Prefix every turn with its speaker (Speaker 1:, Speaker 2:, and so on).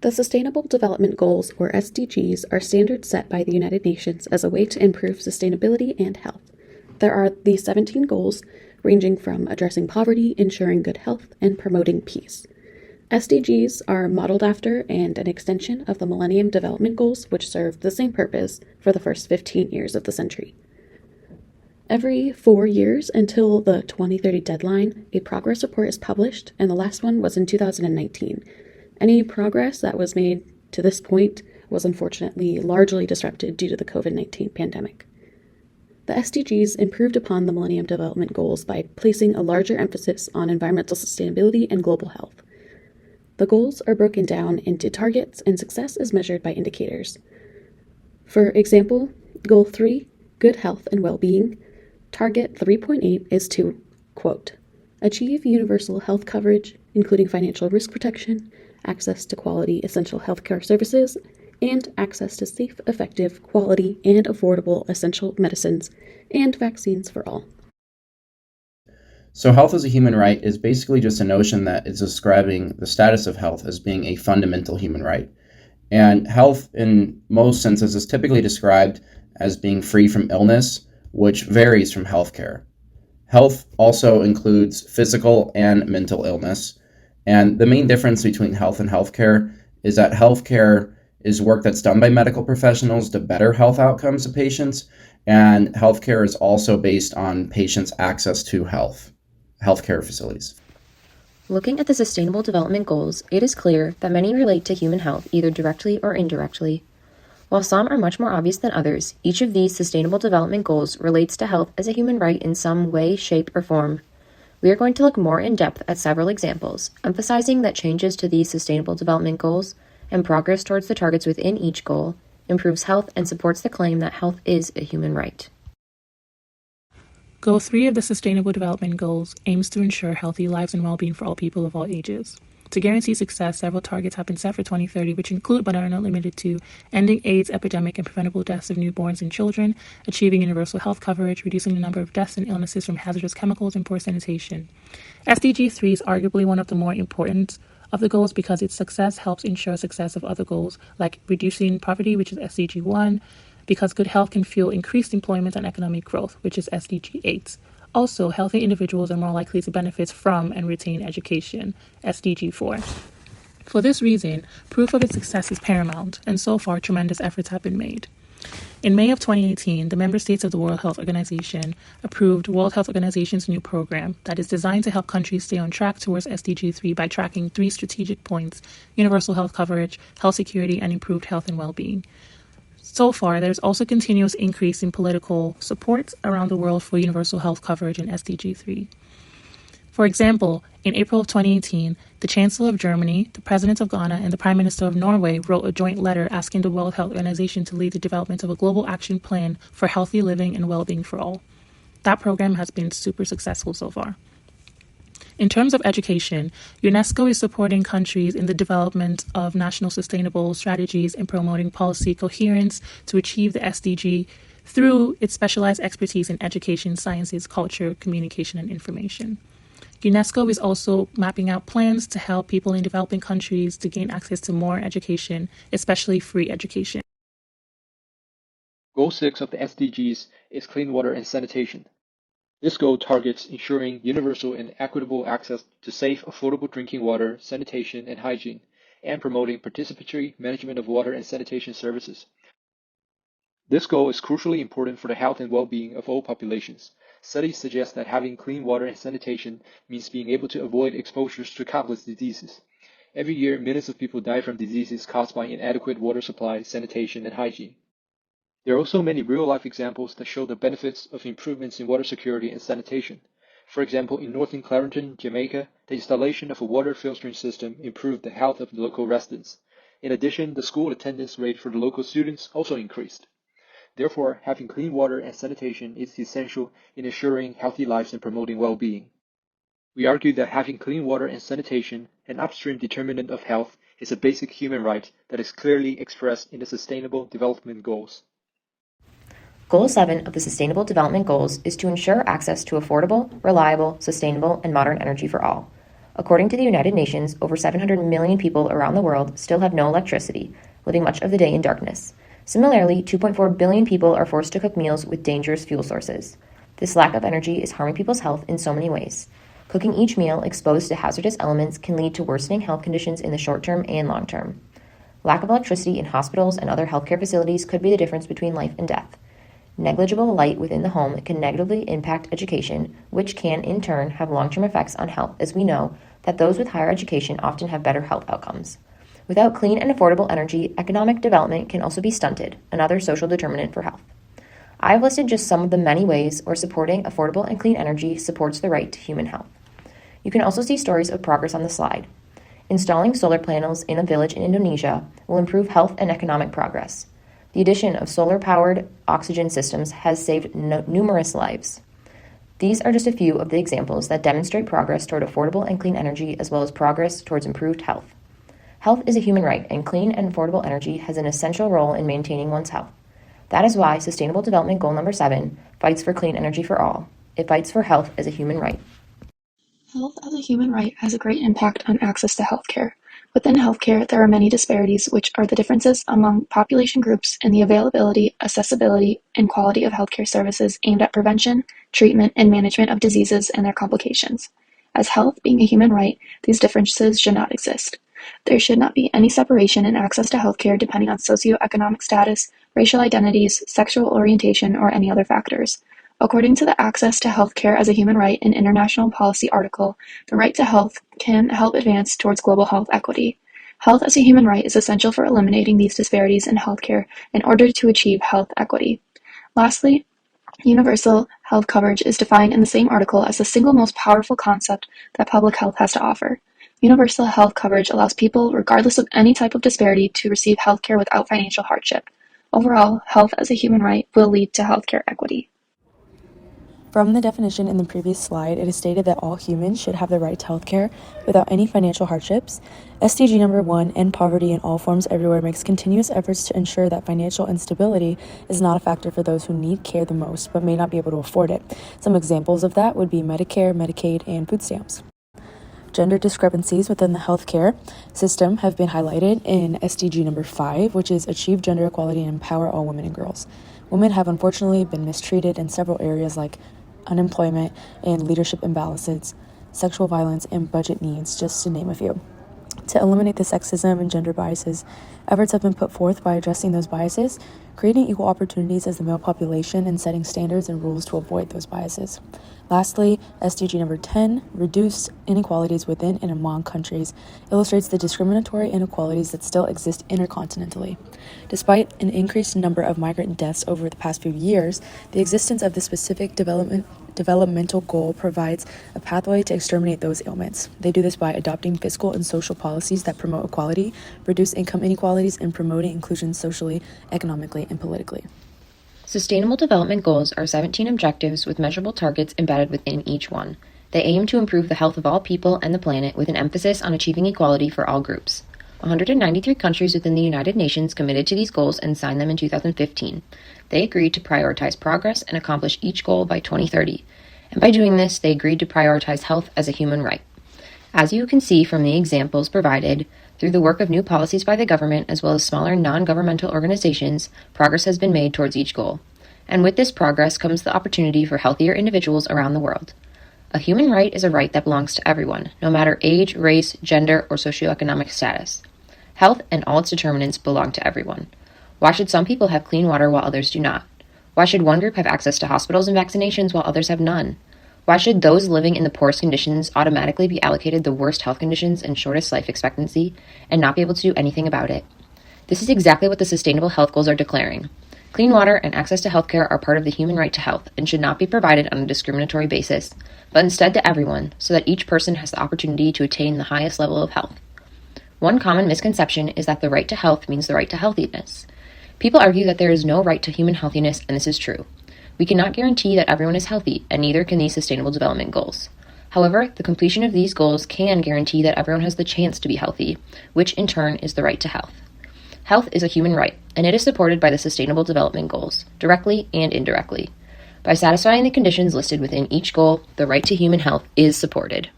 Speaker 1: The Sustainable Development Goals, or SDGs, are standards set by the United Nations as a way to improve sustainability and health. There are the 17 goals, ranging from addressing poverty, ensuring good health, and promoting peace. SDGs are modeled after and an extension of the Millennium Development Goals, which served the same purpose for the first 15 years of the century. Every 4 years until the 2030 deadline, a progress report is published, and the last one was in 2019. Any progress that was made to this point was unfortunately largely disrupted due to the COVID-19 pandemic. The SDGs improved upon the Millennium Development Goals by placing a larger emphasis on environmental sustainability and global health. The goals are broken down into targets, and success is measured by indicators. For example, Goal 3, Good Health and Well-Being, Target 3.8 is to, quote, achieve universal health coverage, including financial risk protection, access to quality essential healthcare services, and access to safe, effective, quality, and affordable essential medicines and vaccines for all.
Speaker 2: So health as a human right is basically just a notion that is describing the status of health as being a fundamental human right. And health in most senses is typically described as being free from illness, which varies from healthcare. Health also includes physical and mental illness. And the main difference between health and healthcare is that healthcare is work that's done by medical professionals to better health outcomes of patients. And healthcare is also based on patients' access to healthcare facilities.
Speaker 3: Looking at the Sustainable Development Goals, it is clear that many relate to human health either directly or indirectly. While some are much more obvious than others, each of these Sustainable Development Goals relates to health as a human right in some way, shape, or form. We are going to look more in depth at several examples, emphasizing that changes to these Sustainable Development Goals and progress towards the targets within each goal improves health and supports the claim that health is a human right.
Speaker 4: Goal 3 of the Sustainable Development Goals aims to ensure healthy lives and well-being for all people of all ages. To guarantee success, several targets have been set for 2030, which include but are not limited to ending AIDS epidemic and preventable deaths of newborns and children, achieving universal health coverage, reducing the number of deaths and illnesses from hazardous chemicals and poor sanitation. SDG 3 is arguably one of the more important of the goals because its success helps ensure success of other goals, like reducing poverty, which is SDG 1, because good health can fuel increased employment and economic growth, which is SDG 8. Also, healthy individuals are more likely to benefit from and retain education, SDG 4. For this reason, proof of its success is paramount, and so far tremendous efforts have been made. In May of 2018, the member states of the World Health Organization approved World Health Organization's new program that is designed to help countries stay on track towards SDG 3 by tracking 3 strategic points: universal health coverage, health security, and improved health and well-being. So far, there's also continuous increase in political support around the world for universal health coverage in SDG 3. For example, in April of 2018, the Chancellor of Germany, the President of Ghana, and the Prime Minister of Norway wrote a joint letter asking the World Health Organization to lead the development of a global action plan for healthy living and well-being for all. That program has been super successful so far. In terms of education, UNESCO is supporting countries in the development of national sustainable strategies and promoting policy coherence to achieve the SDG through its specialized expertise in education, sciences, culture, communication, and information. UNESCO is also mapping out plans to help people in developing countries to gain access to more education, especially free education.
Speaker 5: Goal 6 of the SDGs is clean water and sanitation. This goal targets ensuring universal and equitable access to safe, affordable drinking water, sanitation, and hygiene, and promoting participatory management of water and sanitation services. This goal is crucially important for the health and well-being of all populations. Studies suggest that having clean water and sanitation means being able to avoid exposures to countless diseases. Every year, millions of people die from diseases caused by inadequate water supply, sanitation, and hygiene. There are also many real-life examples that show the benefits of improvements in water security and sanitation. For example, in northern Clarington, Jamaica, the installation of a water filtering system improved the health of the local residents. In addition, the school attendance rate for the local students also increased. Therefore, having clean water and sanitation is essential in ensuring healthy lives and promoting well-being. We argue that having clean water and sanitation, an upstream determinant of health, is a basic human right that is clearly expressed in the Sustainable Development Goals.
Speaker 3: Goal 7 of the Sustainable Development Goals is to ensure access to affordable, reliable, sustainable, and modern energy for all. According to the United Nations, over 700 million people around the world still have no electricity, living much of the day in darkness. Similarly, 2.4 billion people are forced to cook meals with dangerous fuel sources. This lack of energy is harming people's health in so many ways. Cooking each meal exposed to hazardous elements can lead to worsening health conditions in the short term and long term. Lack of electricity in hospitals and other healthcare facilities could be the difference between life and death. Negligible light within the home can negatively impact education, which can, in turn, have long-term effects on health, as we know that those with higher education often have better health outcomes. Without clean and affordable energy, economic development can also be stunted, another social determinant for health. I've listed just some of the many ways where supporting affordable and clean energy supports the right to human health. You can also see stories of progress on the slide. Installing solar panels in a village in Indonesia will improve health and economic progress. The addition of solar-powered oxygen systems has saved numerous lives. These are just a few of the examples that demonstrate progress toward affordable and clean energy, as well as progress towards improved health. Health is a human right, and clean and affordable energy has an essential role in maintaining one's health. That is why Sustainable Development Goal number 7 fights for clean energy for all. It fights for health as a human right.
Speaker 1: Health as a human right has a great impact on access to healthcare. Within healthcare, there are many disparities, which are the differences among population groups in the availability, accessibility, and quality of healthcare services aimed at prevention, treatment, and management of diseases and their complications. As health being a human right, these differences should not exist. There should not be any separation in access to healthcare depending on socioeconomic status, racial identities, sexual orientation, or any other factors. According to the Access to Healthcare as a Human Right and International Policy article, the right to health can help advance towards global health equity. Health as a human right is essential for eliminating these disparities in healthcare in order to achieve health equity. Lastly, universal health coverage is defined in the same article as the single most powerful concept that public health has to offer. Universal health coverage allows people, regardless of any type of disparity, to receive healthcare without financial hardship. Overall, health as a human right will lead to healthcare equity.
Speaker 6: From the definition in the previous slide, it is stated that all humans should have the right to healthcare without any financial hardships. SDG number 1, End Poverty in All Forms Everywhere, makes continuous efforts to ensure that financial instability is not a factor for those who need care the most but may not be able to afford it. Some examples of that would be Medicare, Medicaid, and food stamps. Gender discrepancies within the healthcare system have been highlighted in SDG number 5, which is Achieve Gender Equality and Empower All Women and Girls. Women have unfortunately been mistreated in several areas like unemployment and leadership imbalances, sexual violence, and budget needs, just to name a few. To eliminate the sexism and gender biases, efforts have been put forth by addressing those biases, creating equal opportunities as the male population, and setting standards and rules to avoid those biases. Lastly, SDG number 10, Reduce Inequalities Within and Among Countries, illustrates the discriminatory inequalities that still exist intercontinentally. Despite an increased number of migrant deaths over the past few years, the existence of the specific developmental goal provides a pathway to exterminate those ailments. They do this by adopting fiscal and social policies that promote equality, reduce income inequalities, and promoting inclusion socially, economically, and politically.
Speaker 3: Sustainable Development Goals are 17 objectives with measurable targets embedded within each one. They aim to improve the health of all people and the planet with an emphasis on achieving equality for all groups. 193 countries within the United Nations committed to these goals and signed them in 2015. They agreed to prioritize progress and accomplish each goal by 2030. And by doing this, they agreed to prioritize health as a human right. As you can see from the examples provided, through the work of new policies by the government as well as smaller non-governmental organizations, progress has been made towards each goal. And with this progress comes the opportunity for healthier individuals around the world. A human right is a right that belongs to everyone, no matter age, race, gender, or socioeconomic status. Health and all its determinants belong to everyone. Why should some people have clean water while others do not? Why should one group have access to hospitals and vaccinations while others have none? Why should those living in the poorest conditions automatically be allocated the worst health conditions and shortest life expectancy and not be able to do anything about it? This is exactly what the Sustainable Health Goals are declaring. Clean water and access to healthcare are part of the human right to health and should not be provided on a discriminatory basis, but instead to everyone, so that each person has the opportunity to attain the highest level of health. One common misconception is that the right to health means the right to healthiness. People argue that there is no right to human healthiness, and this is true. We cannot guarantee that everyone is healthy, and neither can these Sustainable Development Goals. However, the completion of these goals can guarantee that everyone has the chance to be healthy, which in turn is the right to health. Health is a human right, and it is supported by the Sustainable Development Goals, directly and indirectly. By satisfying the conditions listed within each goal, the right to human health is supported.